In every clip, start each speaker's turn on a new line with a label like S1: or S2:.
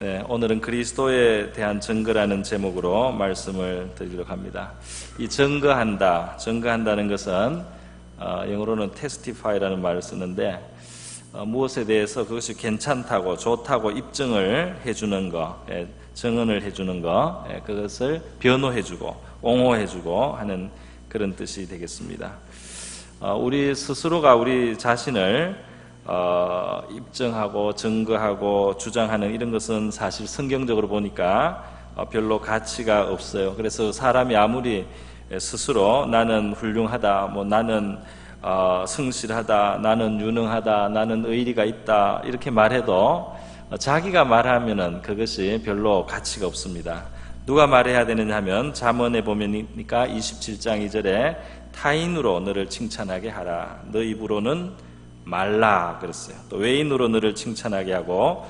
S1: 네, 오늘은 그리스도에 대한 증거라는 제목으로 말씀을 드리려고 합니다. 이 증거한다는 것은 영어로는 testify라는 말을 쓰는데 무엇에 대해서 그것이 괜찮다고 좋다고 입증을 해주는 것, 증언을 해주는 것, 그것을 변호해주고 옹호해주고 하는 그런 뜻이 되겠습니다. 우리 스스로가 우리 자신을 입증하고 증거하고 주장하는 이런 것은 사실 성경적으로 보니까 별로 가치가 없어요. 그래서 사람이 아무리 스스로 나는 훌륭하다, 나는 성실하다, 나는 유능하다, 나는 의리가 있다 이렇게 말해도 자기가 말하면은 그것이 별로 가치가 없습니다. 누가 말해야 되느냐 하면 잠언에 보면이니까 27장 2절에 타인으로 너를 칭찬하게 하라. 너 입으로는 말라 그랬어요. 또 외인으로 너를 칭찬하게 하고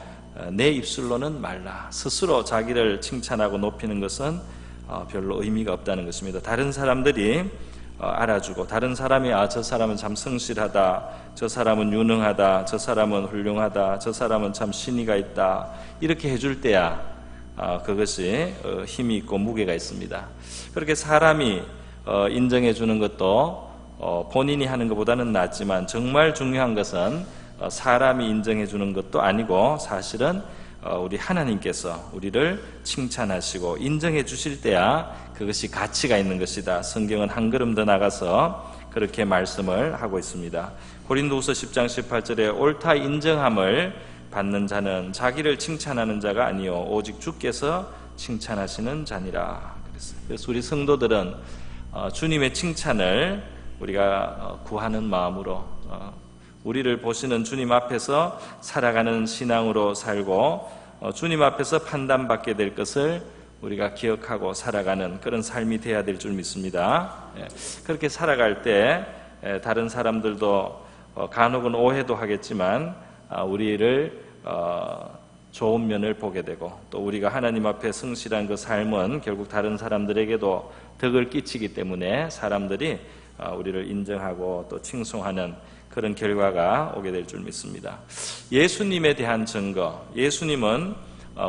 S1: 내 입술로는 말라. 스스로 자기를 칭찬하고 높이는 것은 별로 의미가 없다는 것입니다. 다른 사람들이 알아주고 다른 사람이 저 사람은 참 성실하다, 저 사람은 유능하다, 저 사람은 훌륭하다, 저 사람은 참 신의가 있다 이렇게 해줄 때야 그것이 힘이 있고 무게가 있습니다. 그렇게 사람이 인정해 주는 것도 본인이 하는 것보다는 낫지만 정말 중요한 것은 사람이 인정해 주는 것도 아니고 사실은 우리 하나님께서 우리를 칭찬하시고 인정해 주실 때야 그것이 가치가 있는 것이다. 성경은 한 걸음 더 나가서 그렇게 말씀을 하고 있습니다. 고린도후서 10장 18절에 옳다 인정함을 받는 자는 자기를 칭찬하는 자가 아니요 오직 주께서 칭찬하시는 자니라 그랬어요. 그래서 우리 성도들은 주님의 칭찬을 우리가 구하는 마음으로 우리를 보시는 주님 앞에서 살아가는 신앙으로 살고 주님 앞에서 판단받게 될 것을 우리가 기억하고 살아가는 그런 삶이 돼야 될 줄 믿습니다. 그렇게 살아갈 때 다른 사람들도 간혹은 오해도 하겠지만 우리를 좋은 면을 보게 되고 또 우리가 하나님 앞에 성실한 그 삶은 결국 다른 사람들에게도 덕을 끼치기 때문에 사람들이 우리를 인정하고 또 칭송하는 그런 결과가 오게 될 줄 믿습니다. 예수님에 대한 증거, 예수님은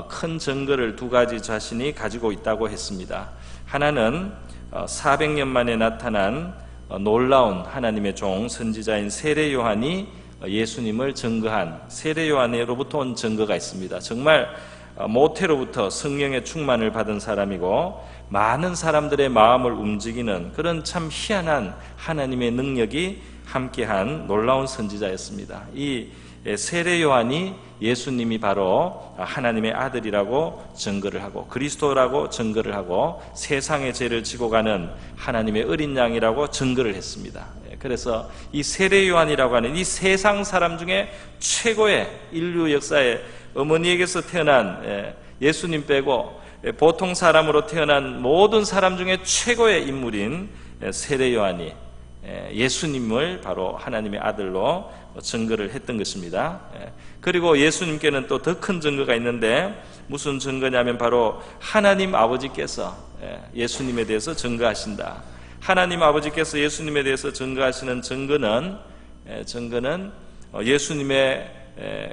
S1: 큰 증거를 두 가지 자신이 가지고 있다고 했습니다. 하나는 400년 만에 나타난 놀라운 하나님의 종 선지자인 세례 요한이 예수님을 증거한 세례 요한으로부터 온 증거가 있습니다. 정말 모태로부터 성령의 충만을 받은 사람이고 많은 사람들의 마음을 움직이는 그런 참 희한한 하나님의 능력이 함께한 놀라운 선지자였습니다. 이 세례 요한이 예수님이 바로 하나님의 아들이라고 증거를 하고 그리스도라고 증거를 하고 세상의 죄를 지고 가는 하나님의 어린 양이라고 증거를 했습니다. 그래서 이 세례 요한이라고 하는 이 세상 사람 중에 최고의 인류 역사에 어머니에게서 태어난 예수님 빼고 보통 사람으로 태어난 모든 사람 중에 최고의 인물인 세례 요한이 예수님을 바로 하나님의 아들로 증거를 했던 것입니다. 그리고 예수님께는 또 더 큰 증거가 있는데 무슨 증거냐면 바로 하나님 아버지께서 예수님에 대해서 증거하신다. 하나님 아버지께서 예수님에 대해서 증거하시는 증거는 예수님의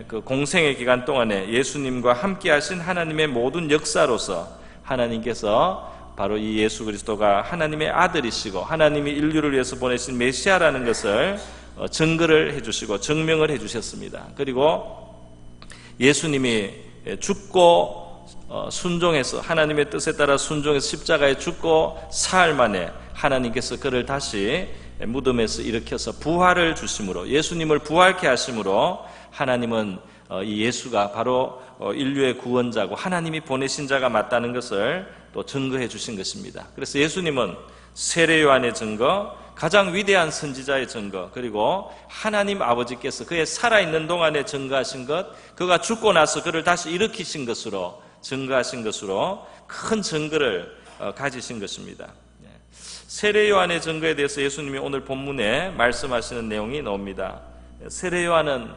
S1: 그 공생의 기간 동안에 예수님과 함께 하신 하나님의 모든 역사로서 하나님께서 바로 이 예수 그리스도가 하나님의 아들이시고 하나님이 인류를 위해서 보내신 메시아라는 것을 증거를 해주시고 증명을 해주셨습니다. 그리고 예수님이 죽고 순종해서 하나님의 뜻에 따라 순종해서 십자가에 죽고 사흘 만에 하나님께서 그를 다시 무덤에서 일으켜서 부활을 주심으로 예수님을 부활케 하심으로 하나님은 이 예수가 바로 인류의 구원자고 하나님이 보내신 자가 맞다는 것을 또 증거해 주신 것입니다. 그래서 예수님은 세례 요한의 증거, 가장 위대한 선지자의 증거, 그리고 하나님 아버지께서 그의 살아있는 동안에 증거하신 것, 그가 죽고 나서 그를 다시 일으키신 것으로 증거하신 것으로 큰 증거를 가지신 것입니다. 세례 요한의 증거에 대해서 예수님이 오늘 본문에 말씀하시는 내용이 나옵니다. 세례 요한은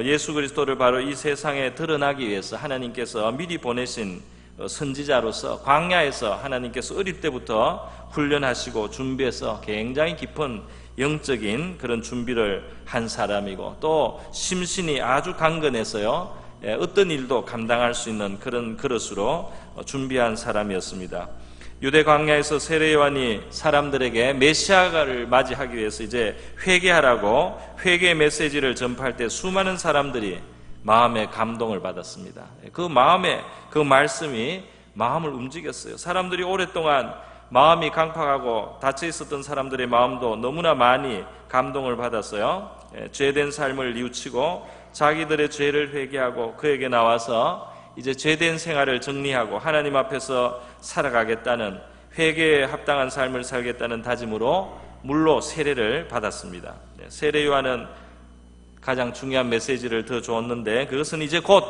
S1: 예수 그리스도를 바로 이 세상에 드러나기 위해서 하나님께서 미리 보내신 선지자로서 광야에서 하나님께서 어릴 때부터 훈련하시고 준비해서 굉장히 깊은 영적인 그런 준비를 한 사람이고 또 심신이 아주 강건해서요 어떤 일도 감당할 수 있는 그런 그릇으로 준비한 사람이었습니다. 유대 광야에서 세례 요한이 사람들에게 메시아를 맞이하기 위해서 이제 회개하라고 회개 메시지를 전파할 때 수많은 사람들이 마음의 감동을 받았습니다. 그 말씀이 마음을 움직였어요. 사람들이 오랫동안 마음이 강팍하고 닫혀 있었던 사람들의 마음도 너무나 많이 감동을 받았어요. 죄된 삶을 뉘우치고 자기들의 죄를 회개하고 그에게 나와서 이제 죄된 생활을 정리하고 하나님 앞에서 살아가겠다는, 회개에 합당한 삶을 살겠다는 다짐으로 물로 세례를 받았습니다. 세례 요한은 가장 중요한 메시지를 더 주었는데, 그것은 이제 곧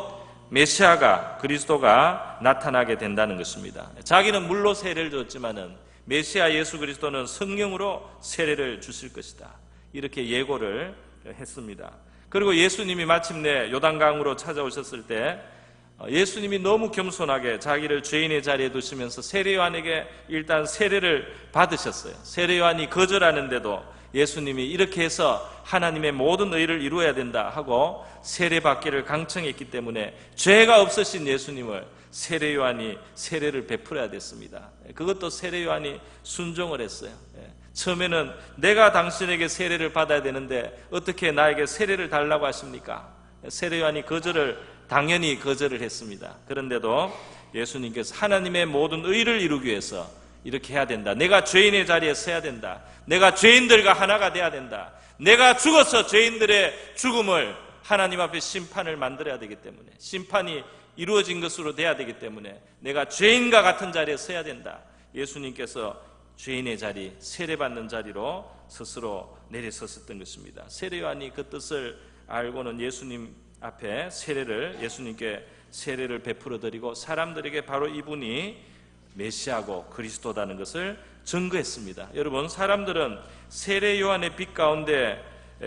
S1: 메시아가, 그리스도가 나타나게 된다는 것입니다. 자기는 물로 세례를 줬지만은 메시아 예수 그리스도는 성령으로 세례를 주실 것이다, 이렇게 예고를 했습니다. 그리고 예수님이 마침내 요단강으로 찾아오셨을 때 예수님이 너무 겸손하게 자기를 죄인의 자리에 두시면서 세례 요한에게 일단 세례를 받으셨어요. 세례 요한이 거절하는데도 예수님이 이렇게 해서 하나님의 모든 의를 이루어야 된다 하고 세례 받기를 강청했기 때문에 죄가 없으신 예수님을 세례 요한이 세례를 베풀어야 됐습니다. 그것도 세례 요한이 순종을 했어요. 처음에는 내가 당신에게 세례를 받아야 되는데 어떻게 나에게 세례를 달라고 하십니까? 세례 요한이 당연히 거절을 했습니다. 그런데도 예수님께서 하나님의 모든 의를 이루기 위해서 이렇게 해야 된다. 내가 죄인의 자리에 서야 된다. 내가 죄인들과 하나가 돼야 된다. 내가 죽어서 죄인들의 죽음을 하나님 앞에 심판을 만들어야 되기 때문에, 심판이 이루어진 것으로 돼야 되기 때문에 내가 죄인과 같은 자리에 서야 된다. 예수님께서 죄인의 자리, 세례받는 자리로 스스로 내려섰었던 것입니다. 세례 요한이 그 뜻을 알고는 예수님 앞에 예수님께 세례를 베풀어 드리고 사람들에게 바로 이분이 메시아고 그리스도다는 것을 증거했습니다. 여러분, 사람들은 세례 요한의 빛 가운데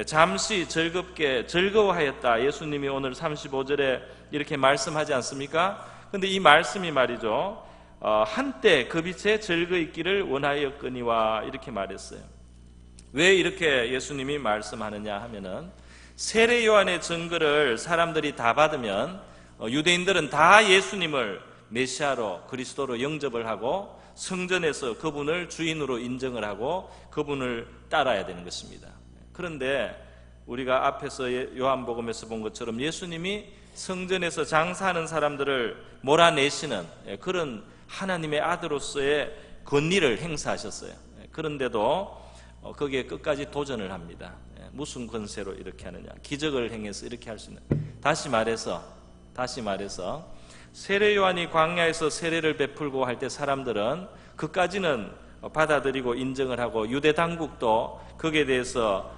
S1: 잠시 즐거워하였다. 예수님이 오늘 35절에 이렇게 말씀하지 않습니까? 그런데 이 말씀이 말이죠, 한때 그 빛에 즐거 있기를 원하였거니와 이렇게 말했어요. 왜 이렇게 예수님이 말씀하느냐 하면은, 세례 요한의 증거를 사람들이 다 받으면 유대인들은 다 예수님을 메시아로, 그리스도로 영접을 하고 성전에서 그분을 주인으로 인정을 하고 그분을 따라야 되는 것입니다. 그런데 우리가 앞에서 요한복음에서 본 것처럼 예수님이 성전에서 장사하는 사람들을 몰아내시는 그런 하나님의 아들로서의 권리를 행사하셨어요. 그런데도 거기에 끝까지 도전을 합니다. 무슨 권세로 이렇게 하느냐, 기적을 행해서 이렇게 할 수 있는. 다시 말해서 세례 요한이 광야에서 세례를 베풀고 할 때 사람들은 그까지는 받아들이고 인정을 하고 유대 당국도 거기에 대해서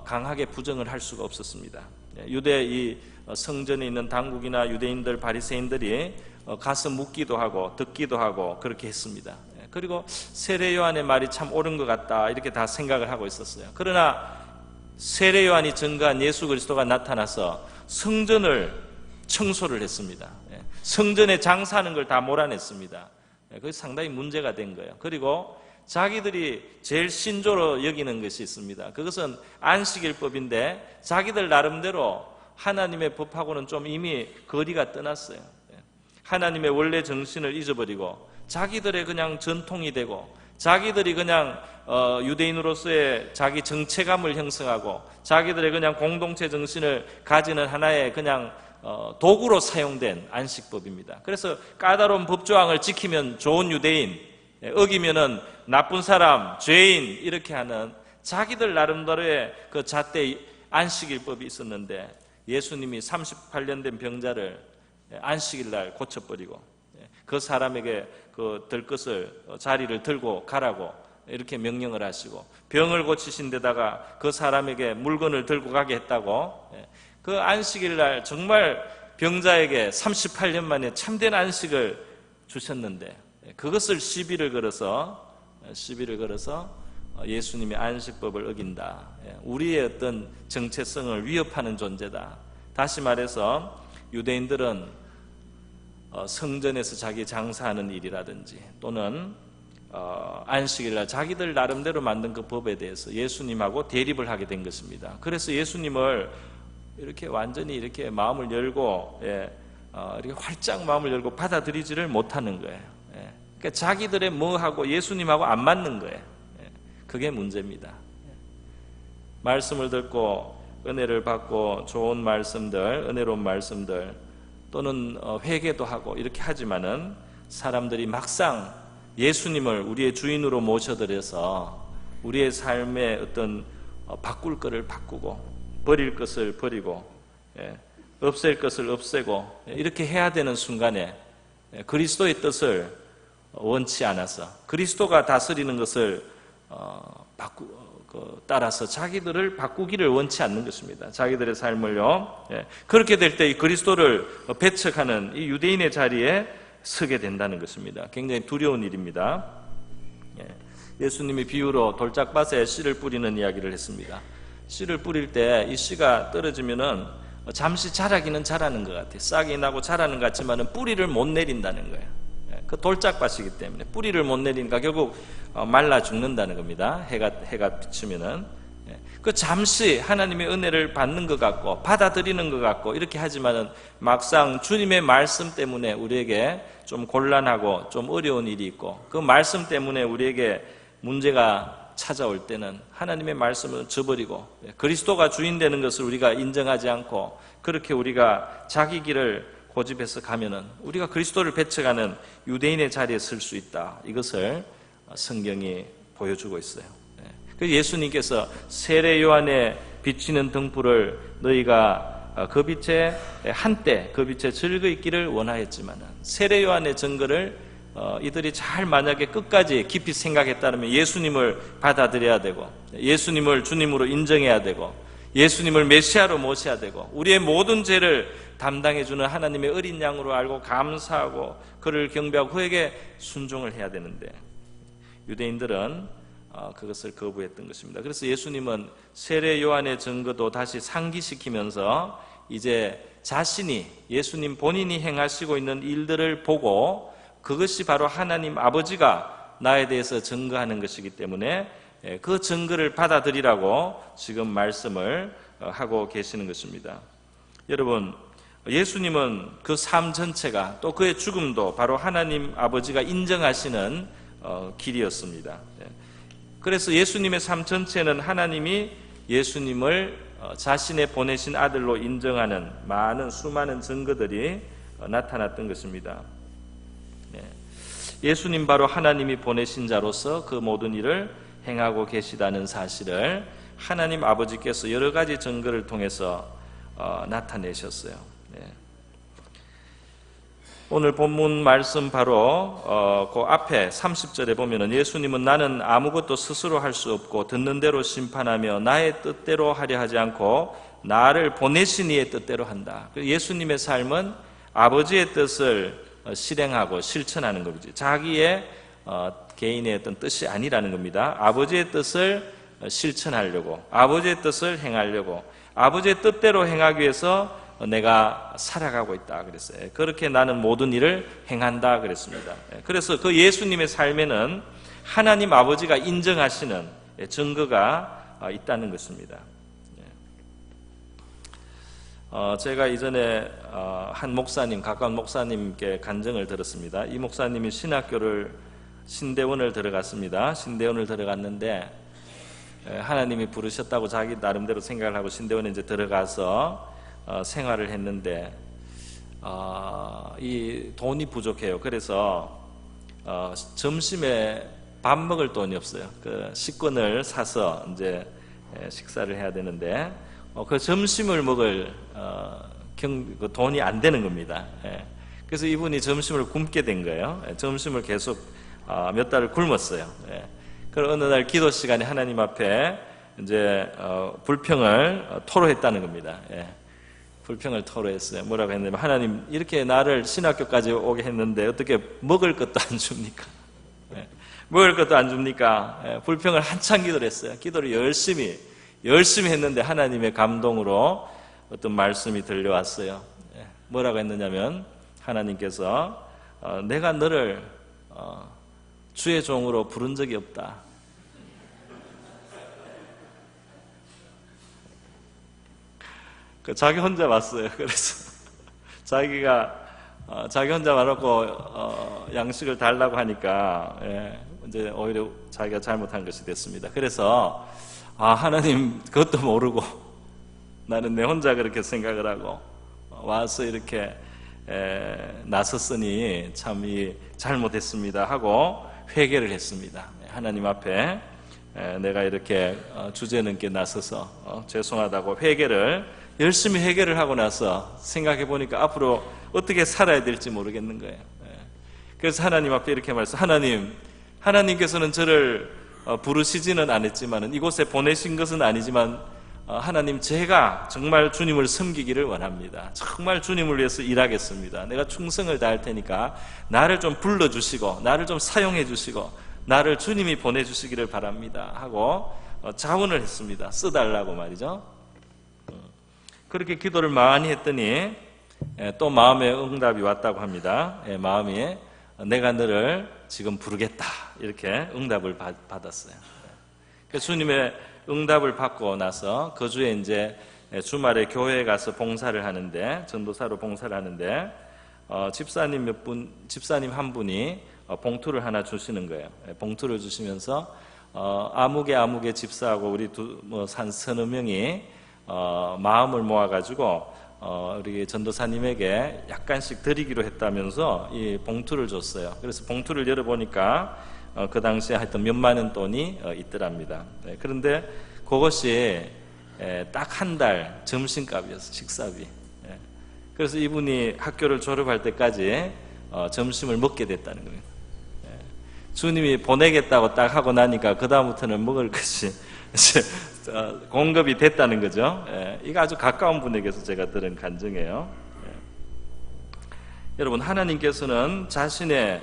S1: 강하게 부정을 할 수가 없었습니다. 유대 이 성전에 있는 당국이나 유대인들, 바리새인들이 가서 묻기도 하고 듣기도 하고 그렇게 했습니다. 그리고 세례 요한의 말이 참 옳은 것 같다, 이렇게 다 생각을 하고 있었어요. 그러나 세례 요한이 증거한 예수 그리스도가 나타나서 성전을 청소를 했습니다. 성전에 장사하는 걸 다 몰아냈습니다. 그게 상당히 문제가 된 거예요. 그리고 자기들이 제일 신조로 여기는 것이 있습니다. 그것은 안식일법인데 자기들 나름대로 하나님의 법하고는 좀 이미 거리가 떠났어요. 하나님의 원래 정신을 잊어버리고 자기들의 그냥 전통이 되고 자기들이 그냥 유대인으로서의 자기 정체감을 형성하고 자기들의 그냥 공동체 정신을 가지는 하나의 그냥 도구로 사용된 안식법입니다. 그래서 까다로운 법조항을 지키면 좋은 유대인, 어기면은 나쁜 사람, 죄인, 이렇게 하는 자기들 나름대로의 그 잣대 안식일법이 있었는데 예수님이 38년 된 병자를 안식일날 고쳐버리고 그 사람에게 그 들 것을 자리를 들고 가라고 이렇게 명령을 하시고, 병을 고치신 데다가 그 사람에게 물건을 들고 가게 했다고, 그 안식일날 정말 병자에게 38년 만에 참된 안식을 주셨는데 그것을 시비를 걸어서 예수님의 안식법을 어긴다, 우리의 어떤 정체성을 위협하는 존재다. 다시 말해서 유대인들은 성전에서 자기 장사하는 일이라든지 또는 안식일날 자기들 나름대로 만든 그 법에 대해서 예수님하고 대립을 하게 된 것입니다. 그래서 예수님을 이렇게 완전히 이렇게 마음을 열고 이렇게 활짝 마음을 열고 받아들이지를 못하는 거예요. 그러니까 자기들의 뭐하고 예수님하고 안 맞는 거예요. 그게 문제입니다. 말씀을 듣고 은혜를 받고 좋은 말씀들, 은혜로운 말씀들 또는 회개도 하고 이렇게 하지만은 사람들이 막상 예수님을 우리의 주인으로 모셔드려서 우리의 삶의 어떤 바꿀 것을 바꾸고 버릴 것을 버리고 없앨 것을 없애고 이렇게 해야 되는 순간에 그리스도의 뜻을 원치 않아서 그리스도가 다스리는 것을 따라서 자기들을 바꾸기를 원치 않는 것입니다. 자기들의 삶을요. 그렇게 될 때 이 그리스도를 배척하는 이 유대인의 자리에 서게 된다는 것입니다. 굉장히 두려운 일입니다. 예수님이 비유로 돌짝밭에 씨를 뿌리는 이야기를 했습니다. 씨를 뿌릴 때 이 씨가 떨어지면은 잠시 자라기는 자라는 것 같아요. 싹이 나고 자라는 것 같지만은 뿌리를 못 내린다는 거예요. 그 돌짝밭이기 때문에 뿌리를 못 내리니까 결국 말라 죽는다는 겁니다. 해가 비치면은 그 잠시 하나님의 은혜를 받는 것 같고 받아들이는 것 같고 이렇게 하지만은 막상 주님의 말씀 때문에 우리에게 좀 곤란하고 좀 어려운 일이 있고 그 말씀 때문에 우리에게 문제가 찾아올 때는 하나님의 말씀을 저버리고 그리스도가 주인 되는 것을 우리가 인정하지 않고 그렇게 우리가 자기 길을 고집해서 가면은 우리가 그리스도를 배척하는 유대인의 자리에 설 수 있다. 이것을 성경이 보여주고 있어요. 그래서 예수님께서 세례 요한의 비치는 등불을 너희가 그 빛에 한때 그 빛에 즐거이 있기를 원하였지만은 세례 요한의 증거를 이들이 잘 만약에 끝까지 깊이 생각했다면 예수님을 받아들여야 되고 예수님을 주님으로 인정해야 되고 예수님을 메시아로 모셔야 되고 우리의 모든 죄를 담당해주는 하나님의 어린 양으로 알고 감사하고 그를 경배하고 그에게 순종을 해야 되는데 유대인들은 그것을 거부했던 것입니다. 그래서 예수님은 세례 요한의 증거도 다시 상기시키면서 이제 자신이 예수님 본인이 행하시고 있는 일들을 보고 그것이 바로 하나님 아버지가 나에 대해서 증거하는 것이기 때문에 그 증거를 받아들이라고 지금 말씀을 하고 계시는 것입니다. 여러분, 예수님은 그 삶 전체가 또 그의 죽음도 바로 하나님 아버지가 인정하시는 길이었습니다. 그래서 예수님의 삶 전체는 하나님이 예수님을 자신의 보내신 아들로 인정하는 수많은 증거들이 나타났던 것입니다. 예수님 바로 하나님이 보내신 자로서 그 모든 일을 행하고 계시다는 사실을 하나님 아버지께서 여러 가지 증거를 통해서 나타내셨어요. 오늘 본문 말씀 바로 그 앞에 30절에 보면은 예수님은 나는 아무것도 스스로 할 수 없고 듣는 대로 심판하며 나의 뜻대로 하려 하지 않고 나를 보내신 이의 뜻대로 한다. 예수님의 삶은 아버지의 뜻을 실행하고 실천하는 거지. 자기의 개인의 어떤 뜻이 아니라는 겁니다. 아버지의 뜻을 실천하려고, 아버지의 뜻을 행하려고, 아버지의 뜻대로 행하기 위해서 내가 살아가고 있다 그랬어요. 그렇게 나는 모든 일을 행한다 그랬습니다. 그래서 그 예수님의 삶에는 하나님 아버지가 인정하시는 증거가 있다는 것입니다. 제가 이전에 한 목사님, 가까운 목사님께 간증을 들었습니다. 이 목사님이 신대원을 들어갔습니다. 신대원을 들어갔는데 하나님이 부르셨다고 자기 나름대로 생각을 하고 신대원에 이제 들어가서 생활을 했는데 이 돈이 부족해요. 그래서 점심에 밥 먹을 돈이 없어요. 그 식권을 사서 이제 식사를 해야 되는데 그 점심을 먹을 그 돈이 안 되는 겁니다. 그래서 이분이 점심을 굶게 된 거예요. 점심을 계속 몇 달을 굶었어요. 그리고 어느 날 기도 시간에 하나님 앞에 이제 불평을 토로했다는 겁니다. 불평을 토로했어요. 뭐라고 했냐면 하나님 이렇게 나를 신학교까지 오게 했는데 어떻게 먹을 것도 안 줍니까? 먹을 것도 안 줍니까? 불평을 한참 기도를 했어요. 기도를 열심히 했는데 하나님의 감동으로 어떤 말씀이 들려왔어요. 뭐라고 했느냐면 하나님께서 내가 너를 주의 종으로 부른 적이 없다. 자기 혼자 왔어요. 그래서 자기 혼자 와놓고 양식을 달라고 하니까 이제 오히려 자기가 잘못한 것이 됐습니다. 그래서 하나님 그것도 모르고 나는 내 혼자 그렇게 생각을 하고 와서 이렇게 나섰으니 참 잘못했습니다 하고 회개를 했습니다. 하나님 앞에 내가 이렇게 주제넘게 나서서 죄송하다고 열심히 회개를 하고 나서 생각해 보니까 앞으로 어떻게 살아야 될지 모르겠는 거예요. 그래서 하나님 앞에 이렇게 말해서 하나님께서는 저를 부르시지는 않았지만 이곳에 보내신 것은 아니지만 하나님 제가 정말 주님을 섬기기를 원합니다. 정말 주님을 위해서 일하겠습니다. 내가 충성을 다할 테니까 나를 좀 불러주시고 나를 좀 사용해 주시고 나를 주님이 보내주시기를 바랍니다 하고 자원을 했습니다. 써달라고 말이죠. 그렇게 기도를 많이 했더니 또 마음의 응답이 왔다고 합니다. 마음이 내가 너를 지금 부르겠다 이렇게 응답을 받았어요. 주님의 응답을 받고 나서 그 주에 이제 주말에 교회에 가서 봉사를 하는데 전도사로 봉사를 하는데 집사님 한 분이 봉투를 하나 주시는 거예요. 봉투를 주시면서 아무개 집사하고 우리 한 서너 명이 마음을 모아가지고 우리 전도사님에게 약간씩 드리기로 했다면서 이 봉투를 줬어요. 그래서 봉투를 열어보니까 그 당시에 하여튼 몇만 원 돈이 있더랍니다. 그런데 그것이 딱 한 달 점심값이었어요. 식사비. 그래서 이분이 학교를 졸업할 때까지 점심을 먹게 됐다는 거예요. 주님이 보내겠다고 딱 하고 나니까 그 다음부터는 먹을 것이 공급이 됐다는 거죠. 이거 아주 가까운 분에게서 제가 들은 간증이에요. 여러분, 하나님께서는 자신의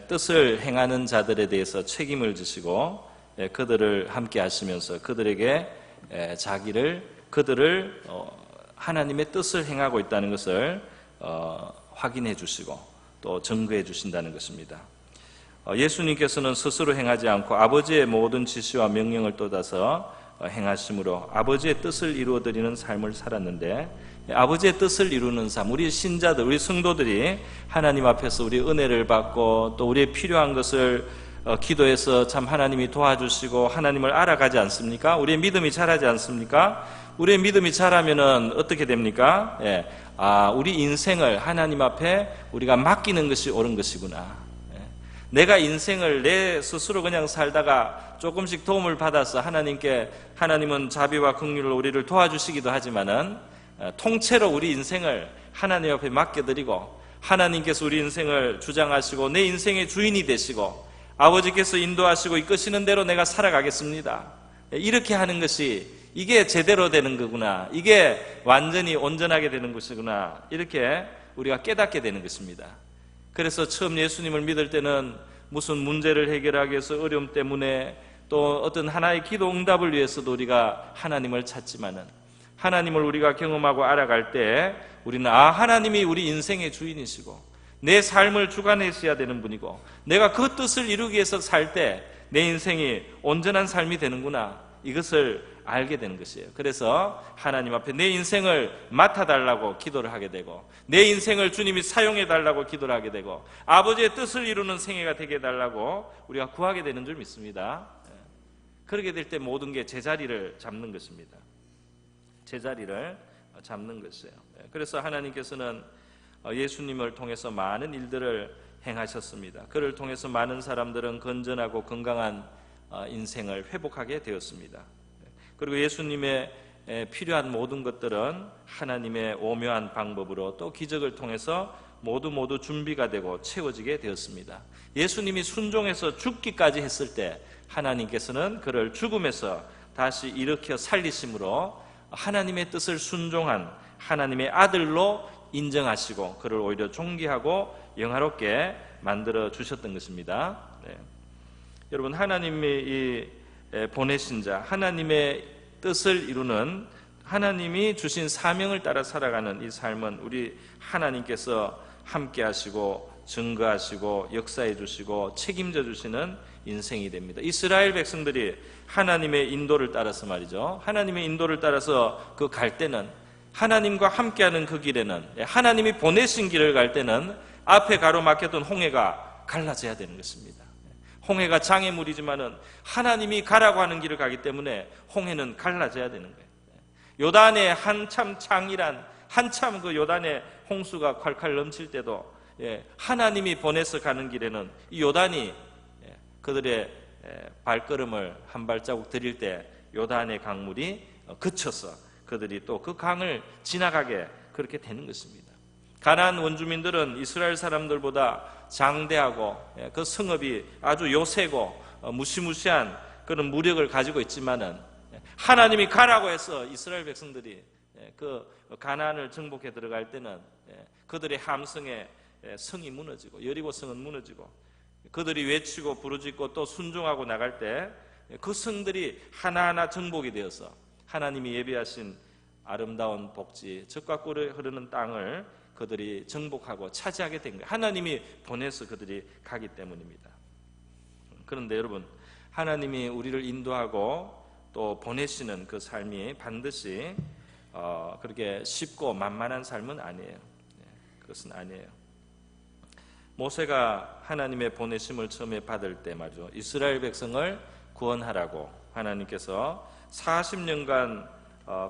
S1: 뜻을 행하는 자들에 대해서 책임을 지시고 그들을 함께 하시면서 그들에게 그들을 하나님의 뜻을 행하고 있다는 것을 확인해 주시고 또 증거해 주신다는 것입니다. 예수님께서는 스스로 행하지 않고 아버지의 모든 지시와 명령을 떠나서 행하심으로 아버지의 뜻을 이루어드리는 삶을 살았는데, 아버지의 뜻을 이루는 삶, 우리 신자들, 우리 성도들이 하나님 앞에서 우리 은혜를 받고 또 우리의 필요한 것을 기도해서 참 하나님이 도와주시고 하나님을 알아가지 않습니까? 우리의 믿음이 자라지 않습니까? 우리의 믿음이 자라면은 어떻게 됩니까? 우리 인생을 하나님 앞에 우리가 맡기는 것이 옳은 것이구나. 내가 인생을 내 스스로 그냥 살다가 조금씩 도움을 받아서 하나님은 자비와 긍휼로 우리를 도와주시기도 하지만은 통째로 우리 인생을 하나님 앞에 맡겨드리고 하나님께서 우리 인생을 주장하시고 내 인생의 주인이 되시고 아버지께서 인도하시고 이끄시는 대로 내가 살아가겠습니다. 이렇게 하는 것이 이게 제대로 되는 거구나. 이게 완전히 온전하게 되는 것이구나. 이렇게 우리가 깨닫게 되는 것입니다. 그래서 처음 예수님을 믿을 때는 무슨 문제를 해결하기 위해서 어려움 때문에 또 어떤 하나의 기도 응답을 위해서도 우리가 하나님을 찾지만은 하나님을 우리가 경험하고 알아갈 때 우리는 하나님이 우리 인생의 주인이시고 내 삶을 주관하셔야 되는 분이고 내가 그 뜻을 이루기 위해서 살 때 내 인생이 온전한 삶이 되는구나. 이것을 알게 되는 것이에요. 그래서 하나님 앞에 내 인생을 맡아달라고 기도를 하게 되고 내 인생을 주님이 사용해달라고 기도를 하게 되고 아버지의 뜻을 이루는 생애가 되게 해달라고 우리가 구하게 되는 줄 믿습니다. 그렇게 될 때 모든 게 제자리를 잡는 것입니다. 제자리를 잡는 것이에요. 그래서 하나님께서는 예수님을 통해서 많은 일들을 행하셨습니다. 그를 통해서 많은 사람들은 건전하고 건강한 인생을 회복하게 되었습니다. 그리고 예수님의 필요한 모든 것들은 하나님의 오묘한 방법으로 또 기적을 통해서 모두 준비가 되고 채워지게 되었습니다. 예수님이 순종해서 죽기까지 했을 때 하나님께서는 그를 죽음에서 다시 일으켜 살리심으로 하나님의 뜻을 순종한 하나님의 아들로 인정하시고 그를 오히려 존귀하고 영화롭게 만들어 주셨던 것입니다. 여러분, 하나님이 보내신 자, 하나님의 뜻을 이루는 하나님이 주신 사명을 따라 살아가는 이 삶은 우리 하나님께서 함께 하시고 증거하시고 역사해 주시고 책임져 주시는 인생이 됩니다. 이스라엘 백성들이 하나님의 인도를 따라서 말이죠. 하나님의 인도를 따라서 그 갈 때는 하나님과 함께하는 그 길에는, 하나님이 보내신 길을 갈 때는 앞에 가로막혔던 홍해가 갈라져야 되는 것입니다. 홍해가 장애물이지만은 하나님이 가라고 하는 길을 가기 때문에 홍해는 갈라져야 되는 거예요. 요단에 한참 그 요단의 홍수가 콸콸 넘칠 때도 하나님이 보내서 가는 길에는 이 요단이 그들의 발걸음을 한 발자국 들일 때 요단의 강물이 그쳐서 그들이 또 그 강을 지나가게 그렇게 되는 것입니다. 가나안 원주민들은 이스라엘 사람들보다 장대하고 그 성읍이 아주 요새고 무시무시한 그런 무력을 가지고 있지만은 하나님이 가라고 해서 이스라엘 백성들이 그 가나안을 정복해 들어갈 때는 그들의 함성에 성이 무너지고 여리고 성은 무너지고 그들이 외치고 부르짖고 또 순종하고 나갈 때 그 성들이 하나하나 정복이 되어서 하나님이 예비하신 아름다운 복지, 젖과 꿀이 흐르는 땅을 그들이 정복하고 차지하게 된 거예요. 하나님이 보내서 그들이 가기 때문입니다. 그런데 여러분, 하나님이 우리를 인도하고 또 보내시는 그 삶이 반드시 그렇게 쉽고 만만한 삶은 아니에요. 그것은 아니에요. 모세가 하나님의 보내심을 처음에 받을 때 말이죠, 이스라엘 백성을 구원하라고 하나님께서 40년간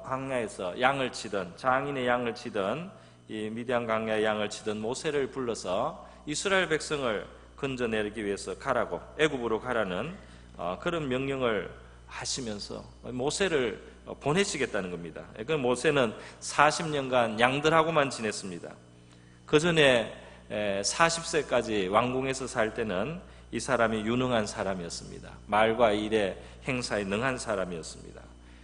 S1: 광야에서 양을 치던, 장인의 양을 치던, 이 미디안 광야의 양을 치던 모세를 불러서 이스라엘 백성을 건져내기 위해서 가라고, 애굽으로 가라는 그런 명령을 하시면서 모세를 보내시겠다는 겁니다. 그 모세는 40년간 양들하고만 지냈습니다. 그 전에 40세까지 왕궁에서 살 때는 이 사람이 유능한 사람이었습니다. 말과 일에 행사에 능한 사람이었습니다.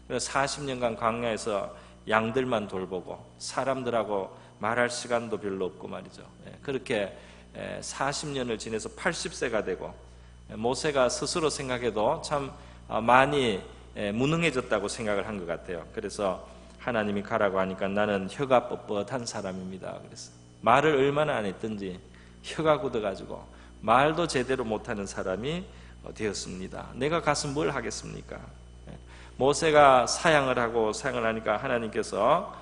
S1: 그래서 40년간 광야에서 양들만 돌보고 사람들하고 말할 시간도 별로 없고 말이죠. 그렇게 40년을 지내서 80세가 되고 모세가 스스로 생각해도 참 많이 무능해졌다고 생각을 한 것 같아요. 그래서 하나님이 가라고 하니까 나는 혀가 뻣뻣한 사람입니다. 그래서 말을 얼마나 안 했든지 혀가 굳어가지고 말도 제대로 못하는 사람이 되었습니다. 내가 가서 뭘 하겠습니까? 모세가 사양을 하니까 하나님께서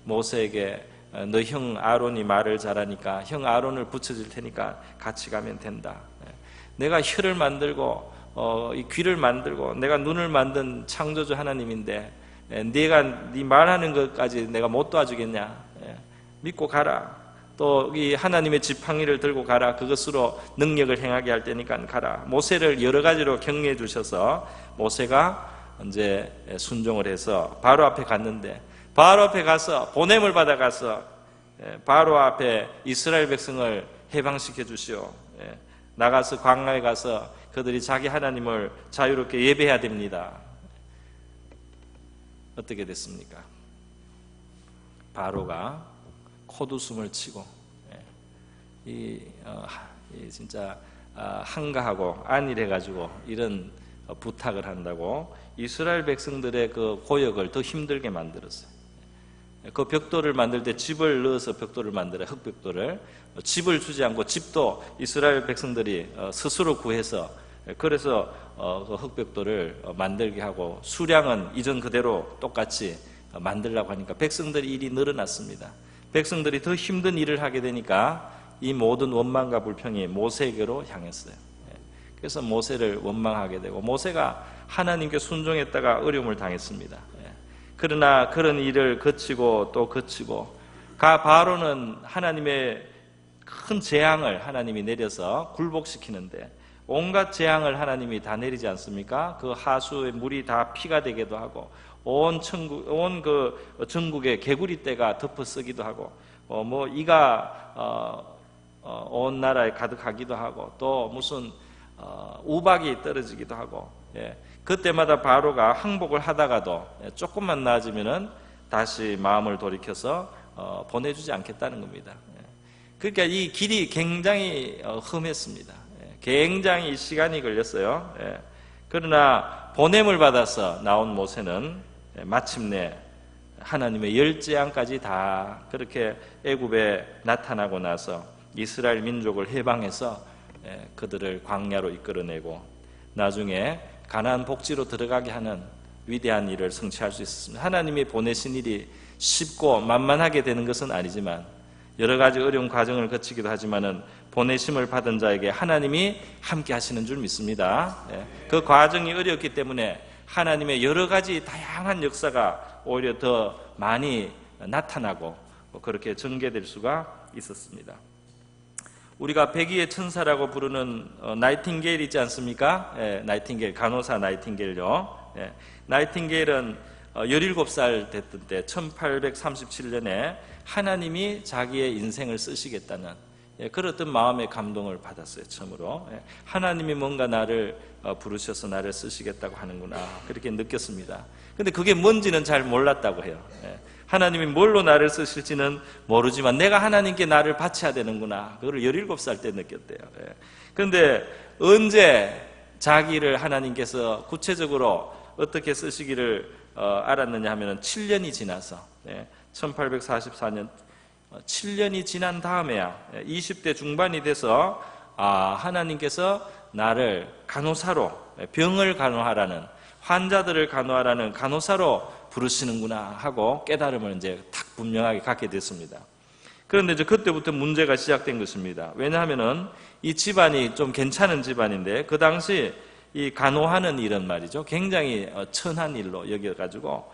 S1: 모세에게 너 형 아론이 말을 잘하니까 형 아론을 붙여줄 테니까 같이 가면 된다. 내가 혀를 만들고 이 귀를 만들고 내가 눈을 만든 창조주 하나님인데 네가 네 말하는 것까지 내가 못 도와주겠냐? 믿고 가라. 또 이 하나님의 지팡이를 들고 가라. 그것으로 능력을 행하게 할 테니까 가라. 모세를 여러 가지로 격려해 주셔서 모세가 이제 순종을 해서 바로 앞에 갔는데, 바로 앞에 가서 보냄을 받아가서 바로 앞에 이스라엘 백성을 해방시켜 주시오. 나가서 광야에 가서 그들이 자기 하나님을 자유롭게 예배해야 됩니다. 어떻게 됐습니까? 바로가 코웃음을 치고 진짜 한가하고 안일해가지고 이런 부탁을 한다고 이스라엘 백성들의 그 고역을 더 힘들게 만들었어요. 그 벽돌을 만들 때 집을 넣어서 벽돌을 만들어요. 흙벽돌을. 집을 주지 않고 집도 이스라엘 백성들이 스스로 구해서, 그래서 그 흙벽돌을 만들게 하고 수량은 이전 그대로 똑같이 만들려고 하니까 백성들의 일이 늘어났습니다. 백성들이 더 힘든 일을 하게 되니까 이 모든 원망과 불평이 모세에게로 향했어요. 그래서 모세를 원망하게 되고 모세가 하나님께 순종했다가 어려움을 당했습니다. 그러나 그런 일을 거치고 또 거치고 바로는 하나님의 큰 재앙을 하나님이 내려서 굴복시키는데, 온갖 재앙을 하나님이 다 내리지 않습니까? 그 하수의 물이 다 피가 되기도 하고 온 그 전국에 개구리떼가 덮어쓰기도 하고 이가 온 나라에 가득하기도 하고 또 무슨 우박이 떨어지기도 하고, 그때마다 바로가 항복을 하다가도 조금만 나아지면은 다시 마음을 돌이켜서 보내주지 않겠다는 겁니다. 그러니까 이 길이 굉장히 험했습니다. 굉장히 시간이 걸렸어요. 그러나 보냄을 받아서 나온 모세는 마침내 하나님의 열 재앙까지 다 그렇게 애굽에 나타나고 나서 이스라엘 민족을 해방해서 그들을 광야로 이끌어내고 나중에 가나안 복지로 들어가게 하는 위대한 일을 성취할 수 있었습니다. 하나님이 보내신 일이 쉽고 만만하게 되는 것은 아니지만 여러 가지 어려운 과정을 거치기도 하지만은 보내심을 받은 자에게 하나님이 함께 하시는 줄 믿습니다. 그 과정이 어렵기 때문에 하나님의 여러 가지 다양한 역사가 오히려 더 많이 나타나고 그렇게 전개될 수가 있었습니다. 우리가 백의의 천사라고 부르는 나이팅게일 있지 않습니까? 나이팅게일, 간호사 나이팅게일요. 나이팅게일은 17살 됐던 때 1837년에 하나님이 자기의 인생을 쓰시겠다는 그런 어떤 마음의 감동을 받았어요. 처음으로 하나님이 뭔가 나를 부르셔서 나를 쓰시겠다고 하는구나 그렇게 느꼈습니다. 근데 그게 뭔지는 잘 몰랐다고 해요. 하나님이 뭘로 나를 쓰실지는 모르지만 내가 하나님께 나를 바쳐야 되는구나 그걸 17살 때 느꼈대요. 그런데 언제 자기를 하나님께서 구체적으로 어떻게 쓰시기를 알았느냐 하면 7년이 지나서 1844년 7년이 지난 다음에야 20대 중반이 돼서 하나님께서 나를 간호사로 병을 간호하라는 환자들을 간호하라는 간호사로 부르시는구나 하고 깨달음을 이제 딱 분명하게 갖게 됐습니다. 그런데 이제 그때부터 문제가 시작된 것입니다. 왜냐하면은 이 집안이 좀 괜찮은 집안인데 그 당시 이 간호하는 일은 말이죠. 굉장히 천한 일로 여겨가지고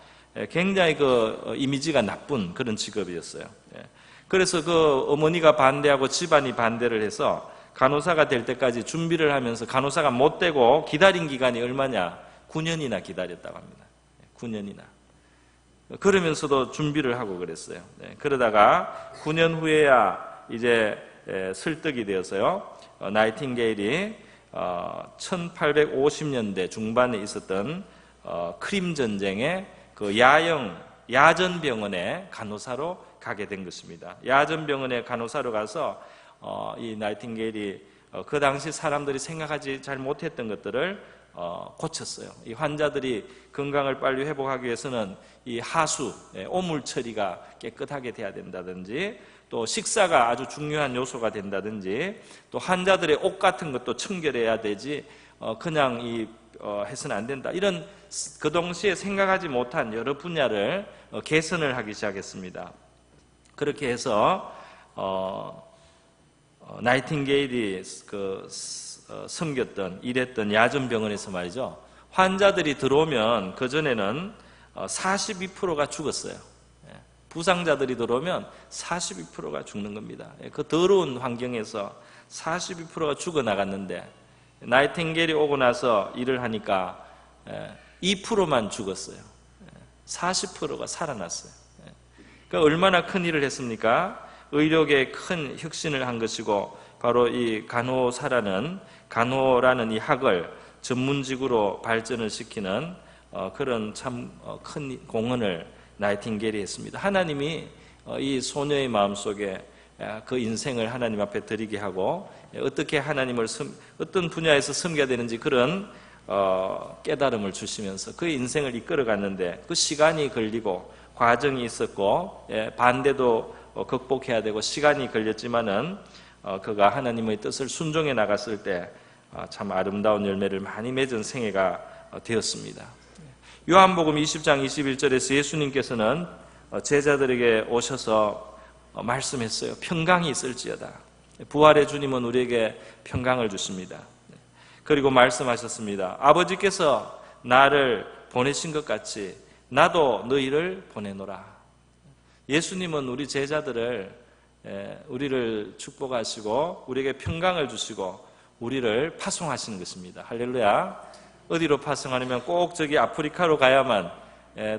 S1: 굉장히 그 이미지가 나쁜 그런 직업이었어요. 그래서 그 어머니가 반대하고 집안이 반대를 해서 간호사가 될 때까지 준비를 하면서 간호사가 못 되고 기다린 기간이 얼마냐? 9년이나 기다렸다고 합니다. 9년이나. 그러면서도 준비를 하고 그랬어요. 그러다가 9년 후에야 이제 설득이 되어서요. 나이팅게일이 1850년대 중반에 있었던 크림 전쟁의 그 야전병원에 간호사로 가게 된 것입니다. 야전병원에 간호사로 가서 이 나이팅게일이 그 당시 사람들이 생각하지 잘 못했던 것들을 고쳤어요. 이 환자들이 건강을 빨리 회복하기 위해서는 이 하수, 오물 처리가 깨끗하게 돼야 된다든지 또 식사가 아주 중요한 요소가 된다든지 또 환자들의 옷 같은 것도 청결해야 되지 그냥 해서는 안 된다. 이런 그 동시에 생각하지 못한 여러 분야를 개선을 하기 시작했습니다. 그렇게 해서 나이팅게일이 섬겼던 일했던 야전병원에서 말이죠. 환자들이 들어오면 그전에는 42%가 죽었어요. 부상자들이 들어오면 42%가 죽는 겁니다. 그 더러운 환경에서 42%가 죽어나갔는데 나이팅게일이 오고 나서 일을 하니까 2%만 죽었어요. 40%가 살아났어요. 그러니까 얼마나 큰 일을 했습니까? 의료계에 큰 혁신을 한 것이고 바로 이 간호라는 이 학을 전문직으로 발전을 시키는 그런 참 큰 공헌을 나이팅게일이 했습니다. 하나님이 이 소녀의 마음속에 그 인생을 하나님 앞에 드리게 하고 어떻게 하나님을 어떤 분야에서 섬겨야 되는지 그런 깨달음을 주시면서 그 인생을 이끌어갔는데 그 시간이 걸리고 과정이 있었고 반대도 극복해야 되고 시간이 걸렸지만은 그가 하나님의 뜻을 순종해 나갔을 때 참 아름다운 열매를 많이 맺은 생애가 되었습니다. 요한복음 20장 21절에서 예수님께서는 제자들에게 오셔서 말씀했어요. 평강이 있을지어다. 부활의 주님은 우리에게 평강을 주십니다. 그리고 말씀하셨습니다. 아버지께서 나를 보내신 것 같이 나도 너희를 보내노라. 예수님은 우리 제자들을 우리를 축복하시고 우리에게 평강을 주시고 우리를 파송하시는 것입니다. 할렐루야. 어디로 파송하냐면 꼭 저기 아프리카로 가야만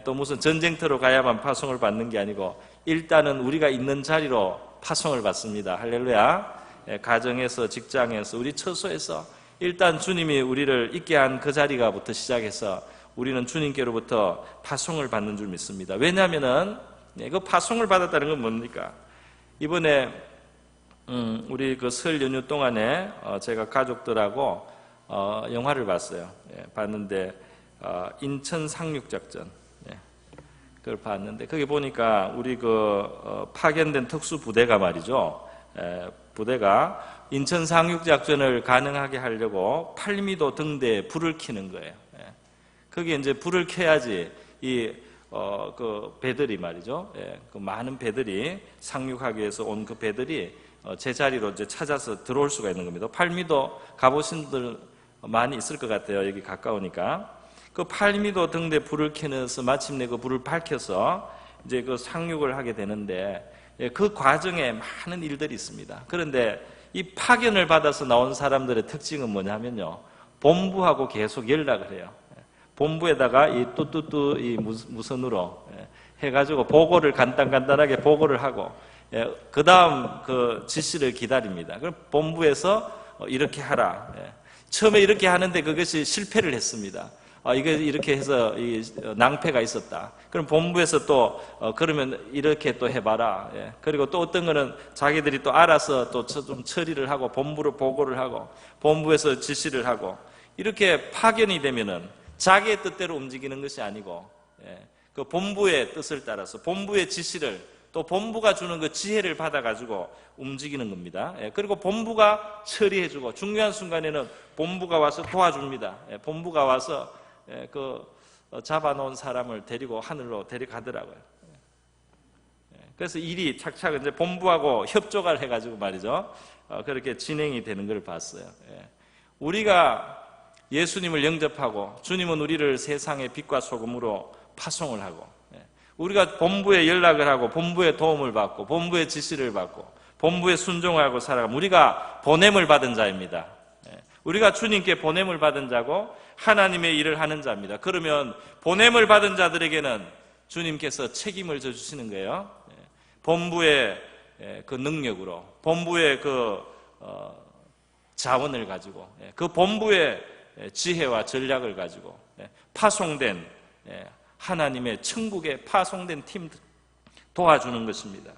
S1: 또 무슨 전쟁터로 가야만 파송을 받는 게 아니고 일단은 우리가 있는 자리로 파송을 받습니다. 할렐루야. 가정에서 직장에서 우리 처소에서 일단 주님이 우리를 있게 한 그 자리가부터 시작해서 우리는 주님께로부터 파송을 받는 줄 믿습니다. 왜냐하면은 그 파송을 받았다는 건 뭡니까? 이번에 우리 그 설 연휴 동안에 제가 가족들하고 영화를 봤어요. 봤는데 인천 상륙작전 그걸 봤는데 거기 보니까 우리 그 파견된 특수 부대가 말이죠. 부대가 인천 상륙작전을 가능하게 하려고 팔미도 등대에 불을 켜는 거예요. 거기에 이제 불을 켜야지 그 배들이 말이죠. 그 많은 배들이 상륙하기 위해서 온 그 배들이 제자리로 이제 찾아서 들어올 수가 있는 겁니다. 팔미도 가보신 분들 많이 있을 것 같아요. 여기 가까우니까. 그 팔미도 등대 불을 켜서 마침내 그 불을 밝혀서 이제 그 상륙을 하게 되는데 그 과정에 많은 일들이 있습니다. 그런데 이 파견을 받아서 나온 사람들의 특징은 뭐냐면요. 본부하고 계속 연락을 해요. 본부에다가 이 뚜뚜뚜 이 무선으로 해가지고 보고를 간단하게 보고를 하고 그 다음 그 지시를 기다립니다. 그럼 본부에서 이렇게 하라. 처음에 이렇게 하는데 그것이 실패를 했습니다. 이게 이렇게 해서 낭패가 있었다. 그럼 본부에서 또 그러면 이렇게 또 해봐라. 그리고 또 어떤 거는 자기들이 또 알아서 또 좀 처리를 하고 본부로 보고를 하고 본부에서 지시를 하고 이렇게 파견이 되면은 자기의 뜻대로 움직이는 것이 아니고 그 본부의 뜻을 따라서 본부의 지시를 또 본부가 주는 그 지혜를 받아가지고 움직이는 겁니다. 그리고 본부가 처리해주고 중요한 순간에는 본부가 와서 도와줍니다. 본부가 와서 그 잡아놓은 사람을 데리고 하늘로 데려가더라고요. 그래서 일이 착착 이제 본부하고 협조를 해가지고 말이죠. 그렇게 진행이 되는 걸 봤어요. 우리가 예수님을 영접하고 주님은 우리를 세상의 빛과 소금으로 파송을 하고 우리가 본부에 연락을 하고 본부의 도움을 받고 본부의 지시를 받고 본부에 순종하고 살아가면 우리가 보냄을 받은 자입니다. 우리가 주님께 보냄을 받은 자고 하나님의 일을 하는 자입니다. 그러면 보냄을 받은 자들에게는 주님께서 책임을 져주시는 거예요. 본부의 그 능력으로 본부의 그 자원을 가지고 그 본부의 지혜와 전략을 가지고 파송된 하나님의 천국에 파송된 팀 도와주는 것입니다.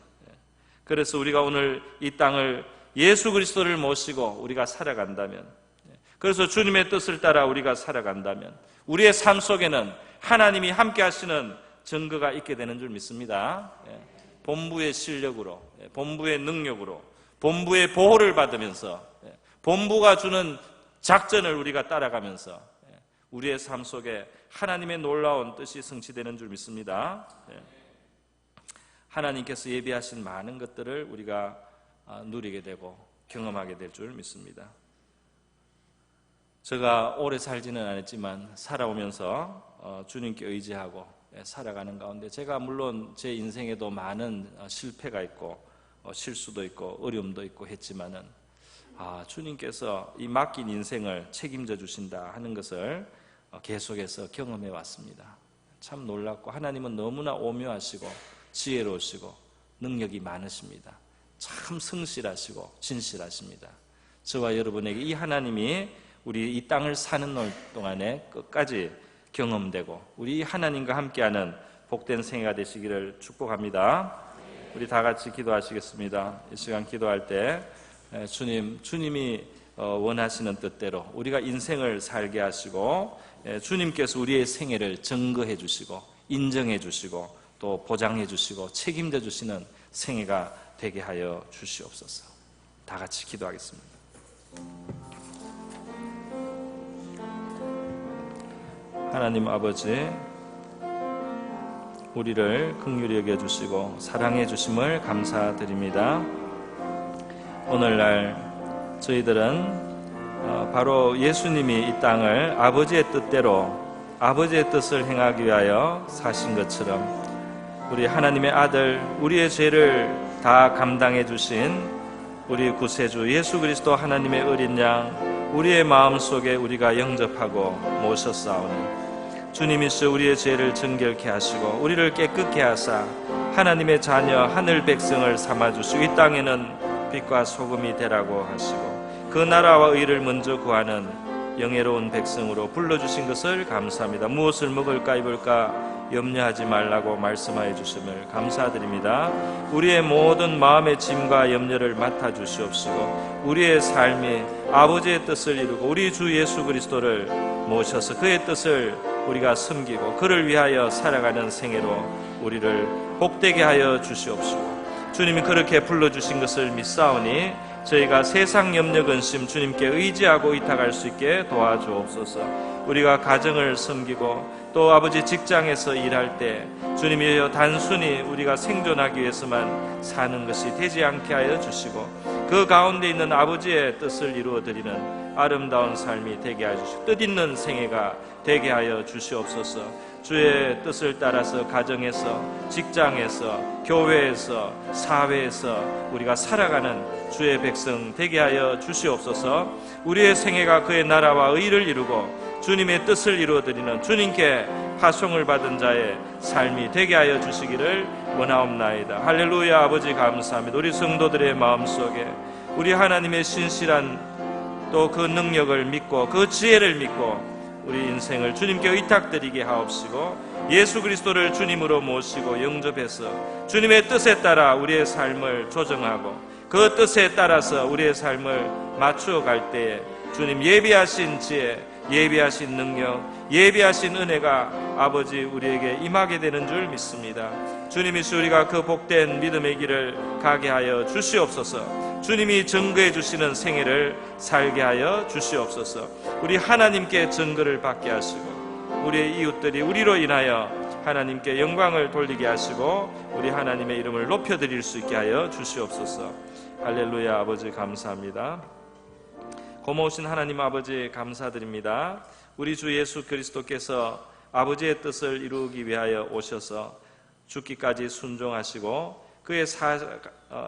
S1: 그래서 우리가 오늘 이 땅을 예수 그리스도를 모시고 우리가 살아간다면, 그래서 주님의 뜻을 따라 우리가 살아간다면 우리의 삶 속에는 하나님이 함께 하시는 증거가 있게 되는 줄 믿습니다. 본부의 실력으로, 본부의 능력으로, 본부의 보호를 받으면서 본부가 주는 작전을 우리가 따라가면서 우리의 삶 속에 하나님의 놀라운 뜻이 성취되는 줄 믿습니다. 하나님께서 예비하신 많은 것들을 우리가 누리게 되고 경험하게 될 줄 믿습니다. 제가 오래 살지는 않았지만 살아오면서 주님께 의지하고 살아가는 가운데 제가 물론 제 인생에도 많은 실패가 있고 실수도 있고 어려움도 있고 했지만은 주님께서 이 맡긴 인생을 책임져 주신다 하는 것을 계속해서 경험해 왔습니다. 참 놀랍고 하나님은 너무나 오묘하시고 지혜로우시고 능력이 많으십니다. 참 성실하시고 진실하십니다. 저와 여러분에게 이 하나님이 우리 이 땅을 사는 날 동안에 끝까지 경험되고 우리 하나님과 함께하는 복된 생애가 되시기를 축복합니다. 우리 다 같이 기도하시겠습니다. 이 시간 기도할 때 주님이 원하시는 뜻대로 우리가 인생을 살게 하시고 주님께서 우리의 생애를 증거해 주시고 인정해 주시고 또 보장해 주시고 책임져 주시는 생애가 되게 하여 주시옵소서. 다 같이 기도하겠습니다. 하나님 아버지, 우리를 긍휼히 여겨주시고 사랑해 주심을 감사드립니다. 오늘날 저희들은 바로 예수님이 이 땅을 아버지의 뜻대로 아버지의 뜻을 행하기 위하여 사신 것처럼 우리 하나님의 아들, 우리의 죄를 다 감당해 주신 우리 구세주 예수 그리스도 하나님의 어린 양, 우리의 마음속에 우리가 영접하고 모셨사오니 주님이서 우리의 죄를 정결케 하시고 우리를 깨끗게 하사 하나님의 자녀 하늘 백성을 삼아주시고 이 땅에는 빛과 소금이 되라고 하시고 그 나라와 의를 먼저 구하는 영예로운 백성으로 불러주신 것을 감사합니다. 무엇을 먹을까 입을까 염려하지 말라고 말씀하여 주심을 감사드립니다. 우리의 모든 마음의 짐과 염려를 맡아주시옵시고 우리의 삶이 아버지의 뜻을 이루고 우리 주 예수 그리스도를 모셔서 그의 뜻을 우리가 섬기고 그를 위하여 살아가는 생애로 우리를 복되게 하여 주시옵시고 주님이 그렇게 불러주신 것을 믿사오니 저희가 세상 염려 근심 주님께 의지하고 의탁할 수 있게 도와주옵소서. 우리가 가정을 섬기고 또 아버지 직장에서 일할 때 주님이여 단순히 우리가 생존하기 위해서만 사는 것이 되지 않게 하여 주시고 그 가운데 있는 아버지의 뜻을 이루어드리는 아름다운 삶이 되게 하여 주시고 뜻있는 생애가 되게 하여 주시옵소서. 주의 뜻을 따라서 가정에서, 직장에서, 교회에서, 사회에서 우리가 살아가는 주의 백성 되게 하여 주시옵소서. 우리의 생애가 그의 나라와 의를 이루고 주님의 뜻을 이루어드리는 주님께 파송을 받은 자의 삶이 되게 하여 주시기를 원하옵나이다. 할렐루야. 아버지 감사합니다. 우리 성도들의 마음속에 우리 하나님의 신실한 또 그 능력을 믿고 그 지혜를 믿고 우리 인생을 주님께 의탁드리게 하옵시고 예수 그리스도를 주님으로 모시고 영접해서 주님의 뜻에 따라 우리의 삶을 조정하고 그 뜻에 따라서 우리의 삶을 맞추어 갈 때에 주님 예비하신 지혜, 예비하신 능력, 예비하신 은혜가 아버지 우리에게 임하게 되는 줄 믿습니다. 주님이시 우리가 그 복된 믿음의 길을 가게 하여 주시옵소서. 주님이 증거해 주시는 생애를 살게 하여 주시옵소서. 우리 하나님께 증거를 받게 하시고 우리의 이웃들이 우리로 인하여 하나님께 영광을 돌리게 하시고 우리 하나님의 이름을 높여드릴 수 있게 하여 주시옵소서. 할렐루야. 아버지 감사합니다. 고마우신 하나님 아버지 감사드립니다. 우리 주 예수 그리스도께서 아버지의 뜻을 이루기 위하여 오셔서 죽기까지 순종하시고 그의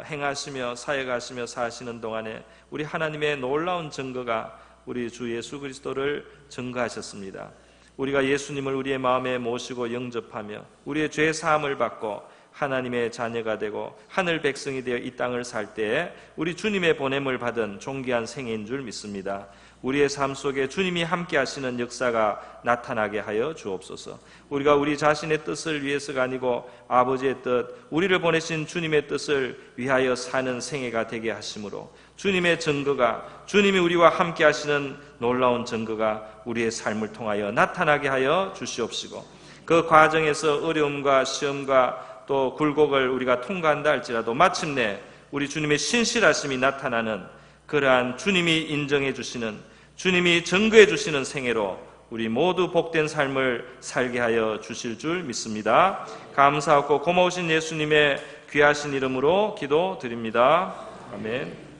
S1: 행하시며 사역하시며 사시는 동안에 우리 하나님의 놀라운 증거가 우리 주 예수 그리스도를 증거하셨습니다. 우리가 예수님을 우리의 마음에 모시고 영접하며 우리의 죄 사함을 받고 하나님의 자녀가 되고 하늘 백성이 되어 이 땅을 살 때에 우리 주님의 보냄을 받은 존귀한 생애인 줄 믿습니다. 우리의 삶 속에 주님이 함께 하시는 역사가 나타나게 하여 주옵소서. 우리가 우리 자신의 뜻을 위해서가 아니고 아버지의 뜻, 우리를 보내신 주님의 뜻을 위하여 사는 생애가 되게 하심으로 주님의 증거가, 주님이 우리와 함께 하시는 놀라운 증거가 우리의 삶을 통하여 나타나게 하여 주시옵시고 그 과정에서 어려움과 시험과 또 굴곡을 우리가 통과한다 할지라도 마침내 우리 주님의 신실하심이 나타나는 그러한 주님이 인정해 주시는, 주님이 증거해 주시는 생애로 우리 모두 복된 삶을 살게 하여 주실 줄 믿습니다. 감사하고 고마우신 예수님의 귀하신 이름으로 기도드립니다. 아멘.